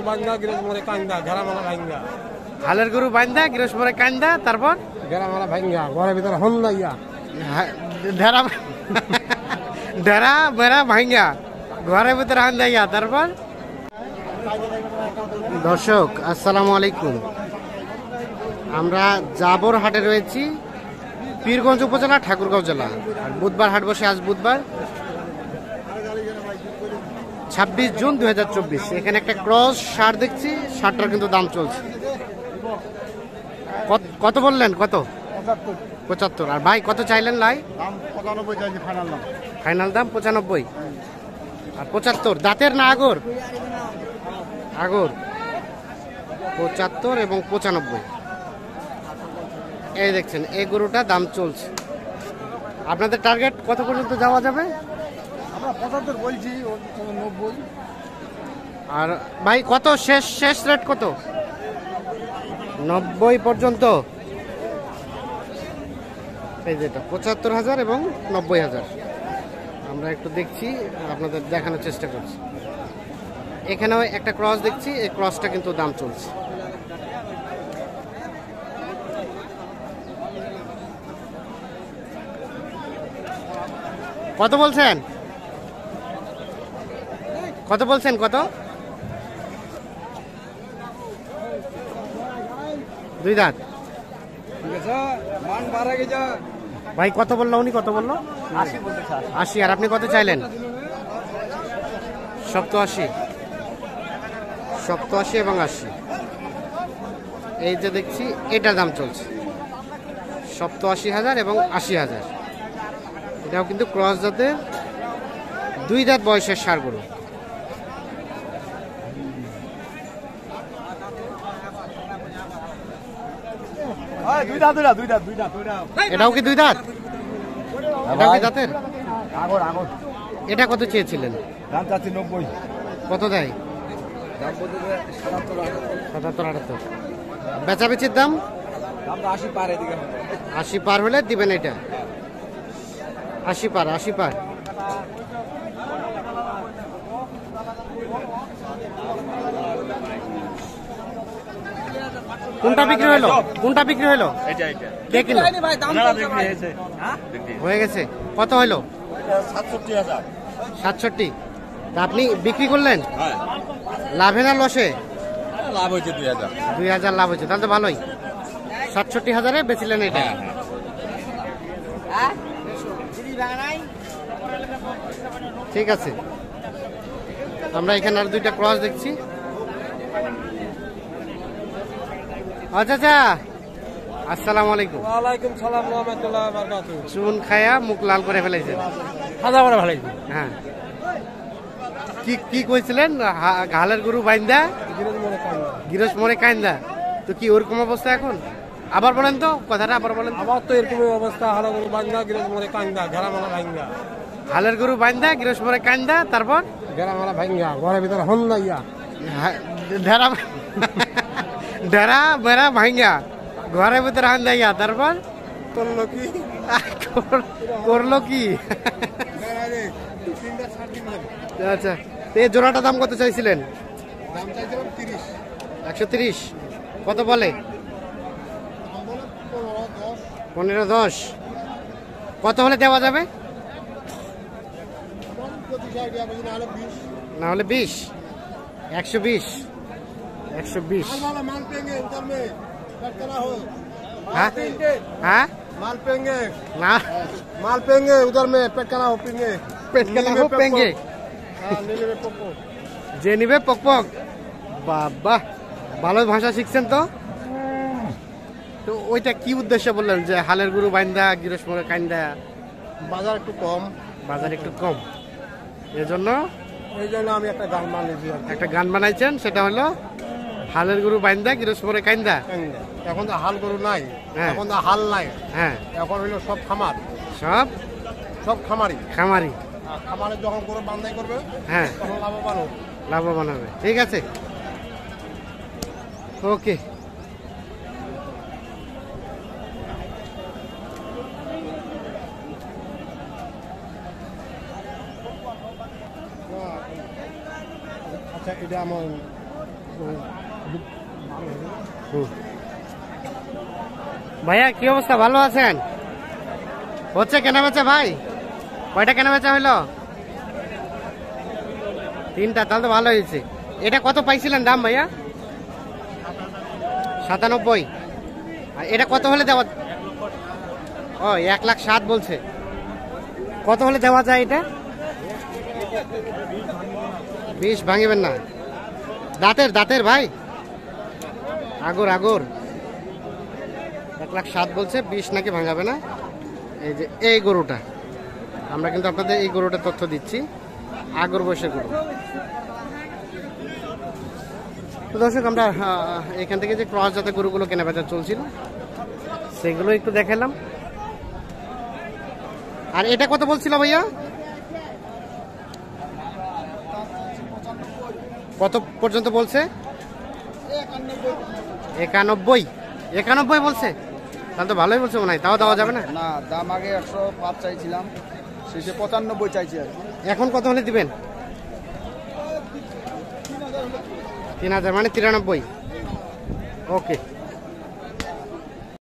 বান্ধা গিরস মরে কান্দা ঘেরামালা ভাঙ্গা। হালের গরু বান্ধা গিরস মরে কান্দা, তারপর ঘেরামালা ভাঙ্গা ঘরের ভিতরে হন লাইয়া। ঢেরা ঢেরা বেড়া ভাঙ্গা ঘরের ভিতরে হান যাইয়া, তারপর। দর্শক আসসালামু আলাইকুম, আমরা জাবর হাটে রয়েছি, পীরগঞ্জ উপজেলা, ঠাকুরগাঁও জেলা। আর বুধবার হাট বসে, আজ বুধবার 26 জুন 2024। এখানে একটা ক্রস ষাঁড় দেখছি, ষাঁড়টার কিন্তু দাম চলছে। কত বললেন? কত? 75। আর ভাই কত চাইলেন? লাই 95 চাইছি, ফাইনাল দাম। ফাইনাল দাম 95। আর 75 দাঁতের না আগর? আগর। 75 এবং 95। এই দেখছেন, এই গরুটা দাম চলছে। আপনাদের টার্গেট কত পর্যন্ত যাওয়া যাবে? আমরা 75 বলছি, 90। আর ভাই কত শেষ রেট কত? 90 পর্যন্ত। এই যেটা 75,000 এবং 90,000। আমরা একটু দেখছি, আপনাদের দেখানোর চেষ্টা করছি। এখানেও একটা ক্রস দেখছি, এই ক্রসটা কিন্তু দাম চলছে। কত বলছেন? কত বলছেন? কত? 2 দাঁত। ভাই কত বললো উনি? কত বললো? 80। আর আপনি কত চাইলেন? 87। 87 এবং 80। এই যে দেখছি, এটার দাম চলছে 87,000 এবং 80,000। এটাও কিন্তু ক্রস জাতের 2 দাঁত বয়সের ষাঁড় গরু। এটাও কি 2 দাঁত? এটাও কি দাঁতের? এটা কত চেয়েছিলেন? দাম চাচ্ছি 90। কত দেয়? 77, 78। বেচাবেচির দাম? 80 পার। এদিকে 80 পার হলে দিবেন এটা। 80 পার, 80 পার। কোনটা বিক্রি হলো? কোনটা বিক্রি হলো? কে কিনলো? হয়ে গেছে। কত হলো? 67,000। 67। তা আপনি বিক্রি করলেন? লাভে না লসে? লাভ হয়েছে 2,000। 2,000 লাভ হয়েছে, তাহলে তো ভালোই। 67,000-এ বেচিলেন এটা। ঠিক আছে, আমরা এখানে আর 2টা ক্রস দেখছি। আচ্ছা, আসসালামু আলাইকুম। ওয়ালাইকুম সালাম ওয়া রাহমাতুল্লাহি ওয়া বারাকাতুহু। চুন খায়া মুখ লাল করে ফেলেছে। খাজা বড় ভালো। হ্যাঁ, কি কইছিলেন? হালের গরু বাইন্দা গিরস মরে কান্দা। তো কি ওরকম অবস্থা এখন? আবার বলেন তো কথাটা, আবার বলেন। আবার তো এরকম অবস্থা, হালের গরু বান্ধা গিরস মরে কান্দা ঘেরামালা ভাঙ্গা। হালের গরু বাইন্দা গিরস মরে কান্দা, তারপর ঘেরামালা ভাঙ্গা ঘরের ভিতরে হন লাইয়া। ঢেরা ঢেরা বেড়া ভাঙ্গা ঘরের ভিতরে হান যাইয়া, তারপর করলো কি? আচ্ছা, এই জোড়াটা দাম কত চাইছিলেন? 130। কত বলে? 15-10। কত হলে দেওয়া যাবে? না হলে 20। 120। 120। हाँ हाँ माल पेंगे ना माल पेंगे उधर में पेट करा हो पेंगे যে নিবে পক পক। বাবা, ভালো ভাষা শিখছেন তো। তো ওইটা কি উদ্দেশ্যে বললেন যে হালের গরু বাইন্দা গিরস মরে কান্দা? বাজার একটু কম, বাজার একটু কম, এজন্য আমি একটা গান বানিয়েছি। একটা গান বানাইছেন, সেটা হলো হালের গরু বাইন্দা গিরস মরে কান্দা। এখন তো হাল গরু নাই, হ্যাঁ। এখন তো হাল নাই, হ্যাঁ, এখন হইলো সব খামার, সব খামারি। আর খামারে যখন গরু বান্ধাই করবে, হ্যাঁ, তখন লাভবান হবে। ঠিক আছে, ওকে। আচ্ছা, এটা আমার ভাইয়া কি অবস্থা, ভালো আছেন? হচ্ছে কেনা বেচা ভাই? কয়টা কেনা বেচা হইলো? 3টা, তাহলে তো ভালো হয়েছে। এটা কত পাইছিলেন দাম ভাইয়া? 97। আর এটা কত হলে দেওয়া? ও 1,07,000 বলছে। কত হলে দেওয়া যায় এটা? 20 ভাঙিবেন না? দাঁতের ভাই, আগর 1,07,000 বলছে, 20 নাকি ভাঙাবে না। এই যে এই গরুটা, আমরা কিন্তু আপনাদের এই গরুটার তথ্য দিচ্ছি, আগর বয়সের গরু। তো দর্শক, আমরা এখান থেকে যে ক্রস জাতের গরুগুলো কেনা বেচা চলছিল সেগুলো একটু দেখালাম। আর এটা কত বলছিল ভাইয়া? কত পর্যন্ত বলছে? 91 বলছে, তাহলে তো ভালোই বলছে মনে হয়। তাও দেওয়া যাবে না? না, দাম আগে 105 চাইছিলাম, শেষে 95 চাইছি আর কি। এখন কত হলে দিবেন? 3,000 মানে 93। ওকে।